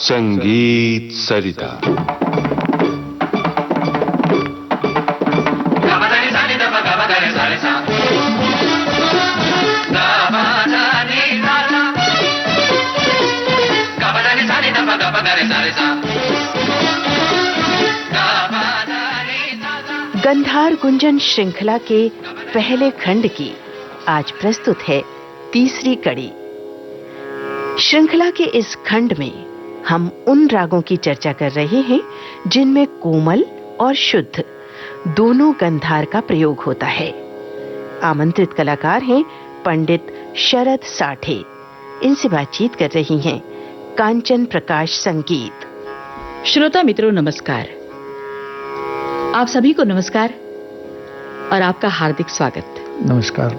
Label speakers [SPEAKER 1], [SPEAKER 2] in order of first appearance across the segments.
[SPEAKER 1] संगीत सरिता।
[SPEAKER 2] गंधार गुंजन श्रृंखला के पहले खंड की आज प्रस्तुत है तीसरी कड़ी। श्रृंखला के इस खंड में हम उन रागों की चर्चा कर रहे हैं जिनमें कोमल और शुद्ध दोनों गंधार का प्रयोग होता है। आमंत्रित कलाकार हैं पंडित शरद साठे। इनसे बातचीत कर रही हैं कांचन प्रकाश संगीत।
[SPEAKER 3] श्रोता मित्रों नमस्कार। आप सभी को नमस्कार और आपका हार्दिक स्वागत।
[SPEAKER 4] नमस्कार।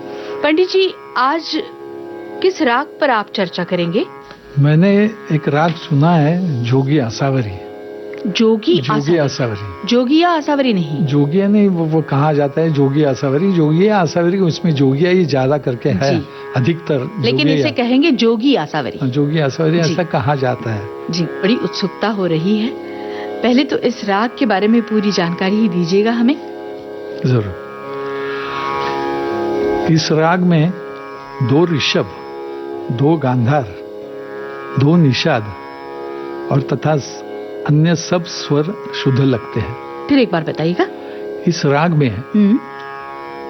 [SPEAKER 3] पंडित जी, आज किस राग पर आप चर्चा करेंगे?
[SPEAKER 4] मैंने एक राग सुना है, जोगी आसावरी।
[SPEAKER 3] जोगी
[SPEAKER 4] आसावरी।
[SPEAKER 3] जोगिया आसावरी नहीं,
[SPEAKER 4] जोगिया नहीं, वो कहा जाता है जोगी आसावरी। जोगिया आसावरी, उसमें जोगिया ही ज्यादा करके है अधिकतर,
[SPEAKER 3] लेकिन इसे कहेंगे जोगी आसावरी।
[SPEAKER 4] जोगी आसावरी ऐसा कहा जाता है
[SPEAKER 3] जी। बड़ी उत्सुकता हो रही है। पहले तो इस राग के बारे में पूरी जानकारी ही दीजिएगा हमें।
[SPEAKER 4] जरूर। इस राग में 2 ऋषभ, 2 गांधार, 2 निषाद और तथा अन्य सब स्वर शुद्ध लगते हैं।
[SPEAKER 3] फिर एक बार बताइएगा।
[SPEAKER 4] इस राग में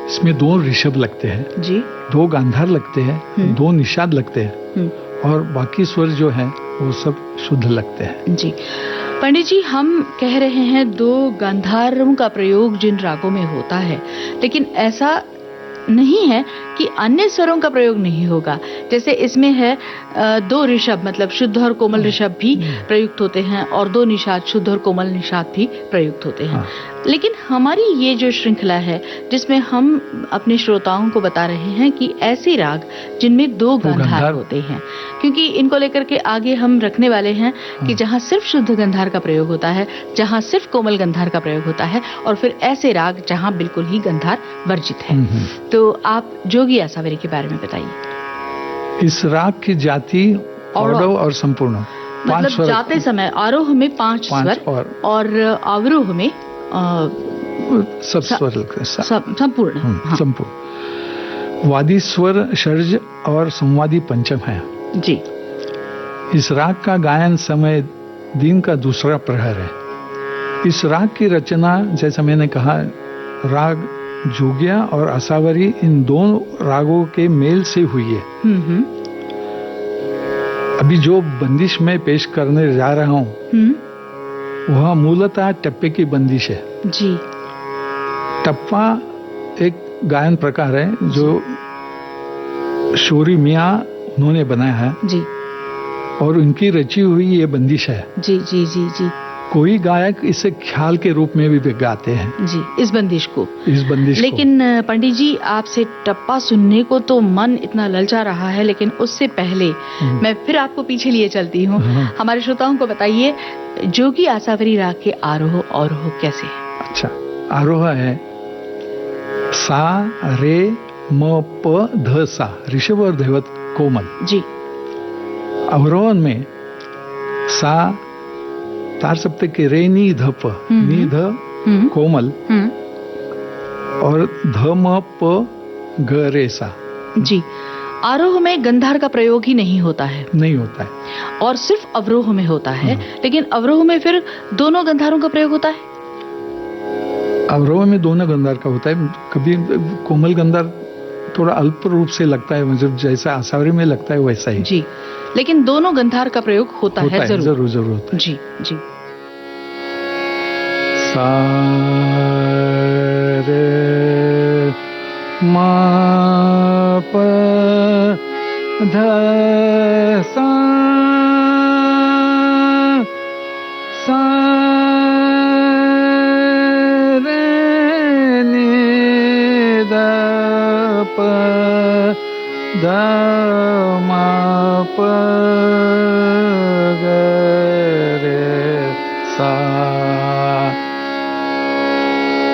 [SPEAKER 4] इसमें 2 ऋषभ लगते हैं
[SPEAKER 3] जी,
[SPEAKER 4] 2 गांधार लगते हैं, 2 निषाद लगते हैं और बाकी स्वर जो हैं वो सब शुद्ध लगते हैं।
[SPEAKER 3] जी पंडित जी, हम कह रहे हैं 2 गांधारों का प्रयोग जिन रागों में होता है, लेकिन ऐसा नहीं है कि अन्य स्वरों का प्रयोग नहीं होगा। जैसे इसमें है 2 ऋषभ मतलब शुद्ध और कोमल ऋषभ भी प्रयुक्त होते हैं और 2 निषाद शुद्ध और कोमल निषाद भी प्रयुक्त होते हैं। लेकिन हमारी ये जो श्रृंखला है जिसमें हम अपने श्रोताओं को बता रहे हैं कि ऐसे राग जिनमें 2 गंधार होते हैं, क्योंकि इनको लेकर के आगे हम रखने वाले हैं कि जहां सिर्फ शुद्ध गंधार का प्रयोग होता है, जहां सिर्फ कोमल गंधार का प्रयोग होता है, और फिर ऐसे राग जहां बिल्कुल ही गंधार वर्जित है। तो आप जोगी आसावरी के बारे में बताइए।
[SPEAKER 4] इस राग की जाति औरव और संपूर्ण,
[SPEAKER 3] मतलब जाते समय आरोह में 5 स्वर और अवरोह में
[SPEAKER 4] सब स्वर लगते हैं,
[SPEAKER 3] संपूर्ण।
[SPEAKER 4] संपूर्ण। वादी स्वर षड्ज और संवादी पंचम है
[SPEAKER 3] जी।
[SPEAKER 4] इस राग का गायन समय दिन का दूसरा प्रहर है। इस राग की रचना, जैसा मैंने कहा, राग जोगिया और आसावरी इन 2 रागों के मेल से हुई है। अभी जो बंदिश में पेश करने जा रहा हूँ वह मूलतः टप्पे की बंदिश है
[SPEAKER 3] जी।
[SPEAKER 4] टप्पा एक गायन प्रकार है जो शोरी मियाँ उन्होंने बनाया है
[SPEAKER 3] जी, और
[SPEAKER 4] उनकी रची हुई ये बंदिश है
[SPEAKER 3] जी जी जी जी।
[SPEAKER 4] कोई गायक इसे ख्याल के रूप में भी गाते हैं
[SPEAKER 3] जी, इस बंदिश को।
[SPEAKER 4] लेकिन
[SPEAKER 3] पंडित जी, आपसे टप्पा सुनने को तो मन इतना ललचा रहा है, लेकिन उससे पहले मैं फिर आपको पीछे लिए चलती हूँ। हमारे श्रोताओं को बताइए जोगी आसावरी राग के आरोह अवरोह कैसे है?
[SPEAKER 4] अच्छा, आरोह है सा रे म प ध सा, ऋषभ और धैवत कोमल
[SPEAKER 3] जी।
[SPEAKER 4] अवरोहन में सा तार सप्तक के रे नी ध प, नी ध कोमल और ध म प ग रे सा
[SPEAKER 3] जी। आरोह में गंधार का प्रयोग ही नहीं होता है और सिर्फ अवरोह में होता है। लेकिन अवरोह में फिर दोनों गंधारों का प्रयोग होता है।
[SPEAKER 4] अवरोह में दोनों गंधार का होता है। कभी कोमल गंधार थोड़ा अल्प रूप से लगता है, मतलब जैसा आसावरी में लगता है वैसा ही
[SPEAKER 3] जी, लेकिन दोनों गंधार का प्रयोग होता है जरूर
[SPEAKER 4] होता है।
[SPEAKER 3] जी जी।
[SPEAKER 4] सा रे मा प ध सा सा रे नि ध प ध म प ग रे सा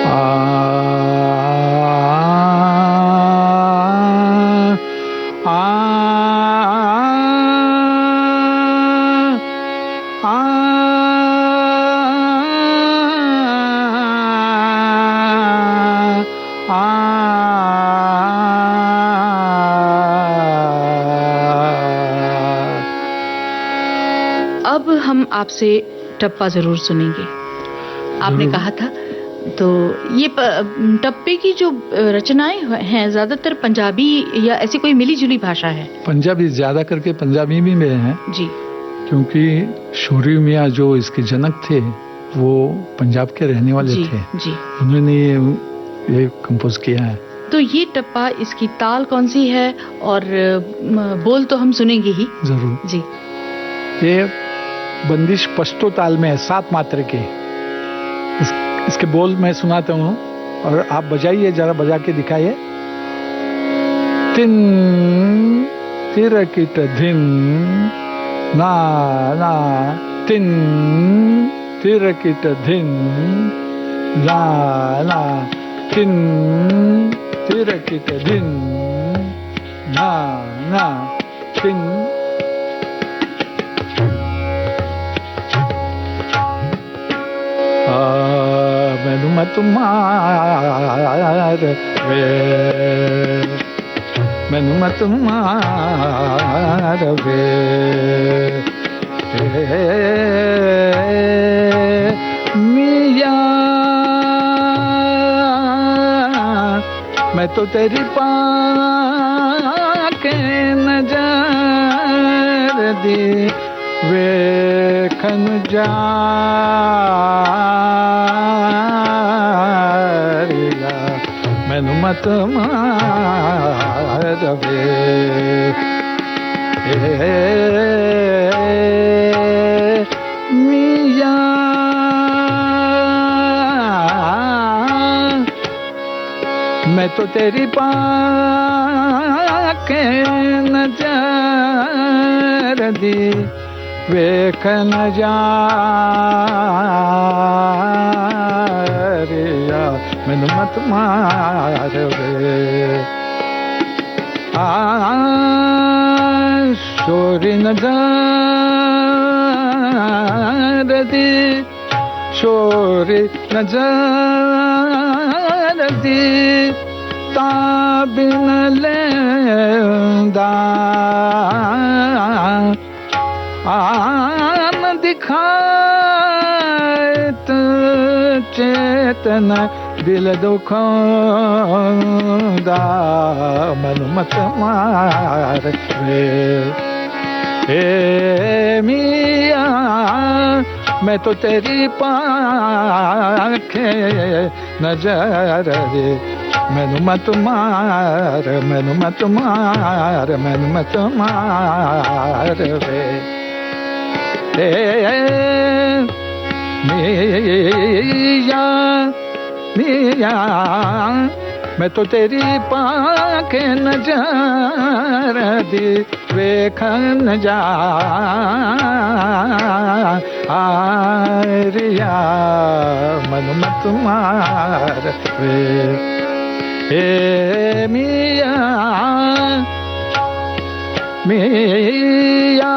[SPEAKER 4] आ
[SPEAKER 3] अब हम आपसे टप्पा जरूर सुनेंगे। आपने
[SPEAKER 4] जरूर।
[SPEAKER 3] कहा था तो ये टप्पे की जो रचनाएं हैं ज्यादातर पंजाबी या ऐसी कोई मिली जुली भाषा है?
[SPEAKER 4] पंजाबी, ज्यादा करके पंजाबी में हैं,
[SPEAKER 3] जी
[SPEAKER 4] क्योंकि शोरी मियाँ जो इसके जनक थे वो पंजाब के रहने वाले
[SPEAKER 3] जी
[SPEAKER 4] थे।
[SPEAKER 3] जी।
[SPEAKER 4] उन्होंने ये कंपोज किया है।
[SPEAKER 3] तो ये टप्पा, इसकी ताल कौन सी है और बोल तो हम सुनेंगे ही
[SPEAKER 4] जरूर।
[SPEAKER 3] जी।
[SPEAKER 4] ये बंदिश पश्तो ताल में है, 7 मात्रे के। इसके बोल मैं सुनाता हूँ और आप बजाइए, जरा बजा के दिखाइए। तिन तिरकिट धिन ना ना, तिन तिरकिट धिन ना ना, तिन तिरकिट धिन ना ना, तिन। मैनू मत मार वे, मैनू मत मार वे, मियां मैं तो तेरी पाके नजर दी वेखन जारिया, मैनू मत मार वे, मियां मैं तो तेरी पाके नजर दी वेखन जारिया, मैनू मत मार वे। शोरी नजर दी, शोरी नजर दी, ताबिन लेंदा आम दिखात चेतन दिल दुखोंदा, मैनू मत मार वे, मियां मैं तो तेरी पाखे नजर दे, मैनू मत मार, मैनू मत मार, मैनू मत मार वे, मियां मियां मैं तो तेरी पाके नजर दी वेखन जारिया, मैनू मत मार वे, मियां मियां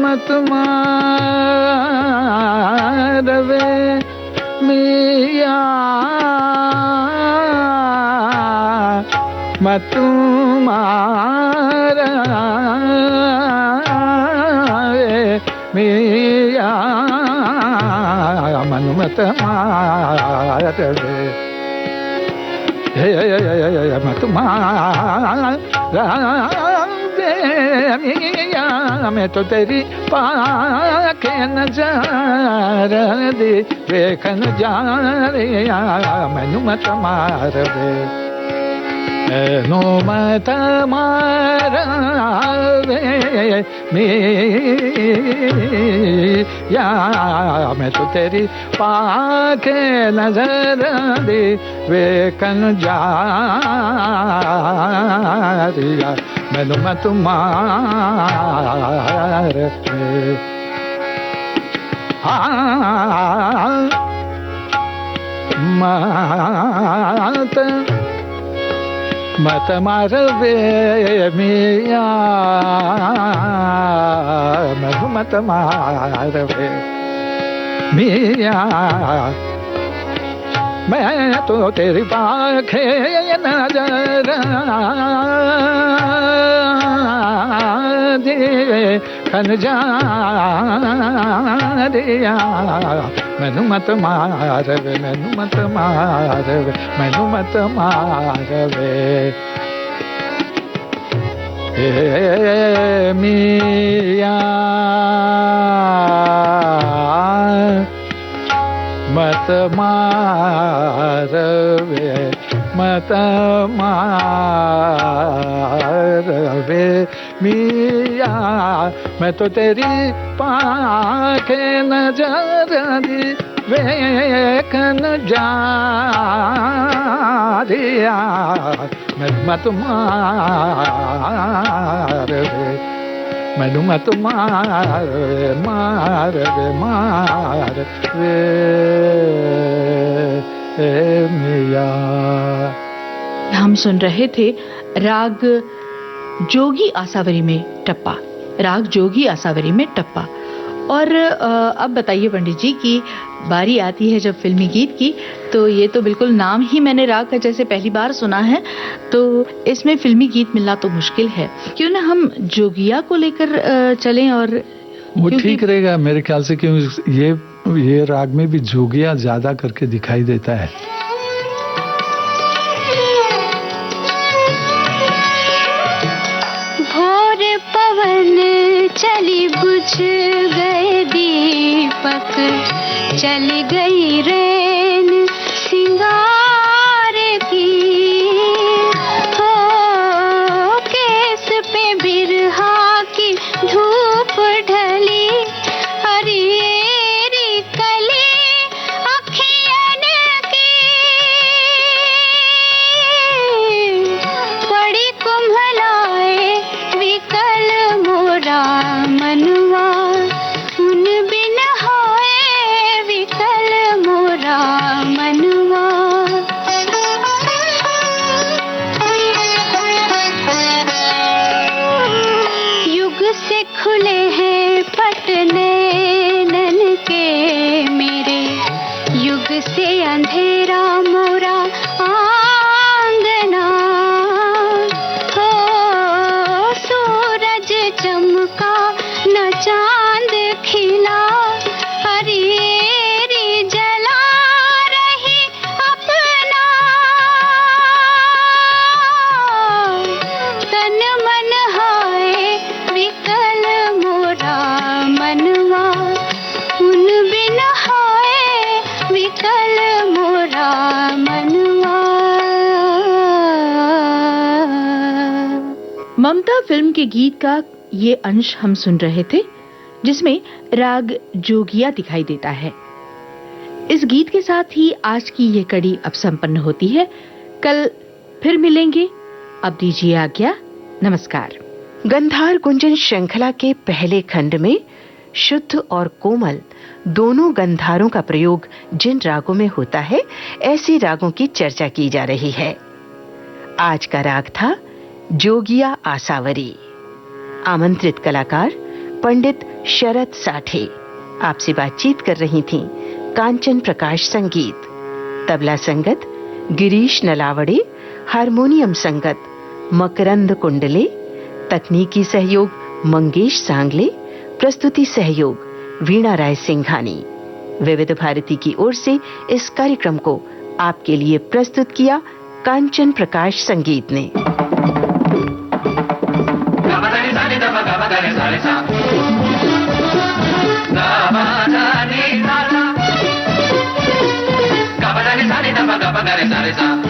[SPEAKER 4] मत मार वे, मियां मत मार वे, मियां मन मत मार वे, मत मार मियां मैं तो तेरी पाके नजर दी वेखन जारिया, मैनू मत मार वे, मैनू मत मार वे, मियां मैं तो तेरी पाके नजर दी वेखन जारिया, मैनू मत मार वे, मत मत मारवे मिया मनु मत मारवे मिया मैं तो तेरी पाखे नजर देखन जा दिया मैनू मत मारवे मैनू मत मारवे मैनू मत मारवे मिया मत मारवे मत मारवे मिया मैं तो तेरी पाखे नजर दी वेखन जा दिया मत मारवे मैनू मत मारवे मारवे मारवे मिया।
[SPEAKER 3] हम सुन रहे थे राग जोगी आसावरी में टप्पा, राग जोगी आसावरी में टप्पा। और अब बताइए पंडित जी कि बारी आती है जब फिल्मी गीत की, तो ये तो बिल्कुल नाम ही मैंने राग का जैसे पहली बार सुना है, तो इसमें फिल्मी गीत मिलना तो मुश्किल है। क्यों ना हम जोगिया को लेकर चलें, और
[SPEAKER 4] वो ठीक रहेगा मेरे ख्याल से, क्यों ये राग में भी जोगिया ज्यादा करके दिखाई देता है।
[SPEAKER 5] भोर पवन चली बुझ गए दीपक, चली गई रेन सिंगार की, हो केस पे बिरहा की धूप ढली, हरी कली अखियन की, बड़ी कुम्हलाए विकल मोरा मनवा, उन बिन होए विकल मोरा मनवा। युग से खुले हैं पटने नन के मेरे, युग से अंधेरा मोरा आंगना, हो सूरज चमका न चांद खिला, हरी जला रही अपना, तन मन हाय विकल मोरा मनवा, उन बिन हाय विकल मोरा मनवा।
[SPEAKER 3] ममता फिल्म के गीत का ये अंश हम सुन रहे थे, जिसमें राग जोगिया दिखाई देता है। इस गीत के साथ ही आज की ये कड़ी अब संपन्न होती है। कल फिर मिलेंगे, अब दीजिए आज्ञा, नमस्कार।
[SPEAKER 2] गंधार गुंजन श्रृंखला के पहले खंड में शुद्ध और कोमल दोनों गंधारों का प्रयोग जिन रागों में होता है, ऐसे रागों की चर्चा की जा रही है। आज का राग था जोगिया आसावरी। आमंत्रित कलाकार पंडित शरद साठे। आपसे बातचीत कर रही थीं कांचन प्रकाश संगीत, तबला संगत गिरीश नलावड़े, हारमोनियम संगत मकरंद कुंडले, तकनीकी सहयोग मंगेश सांगले, प्रस्तुति सहयोग वीणा राय सिंघानी। विविध भारती की ओर से इस कार्यक्रम को आपके लिए प्रस्तुत किया कांचन प्रकाश संगीत ने।
[SPEAKER 6] Sa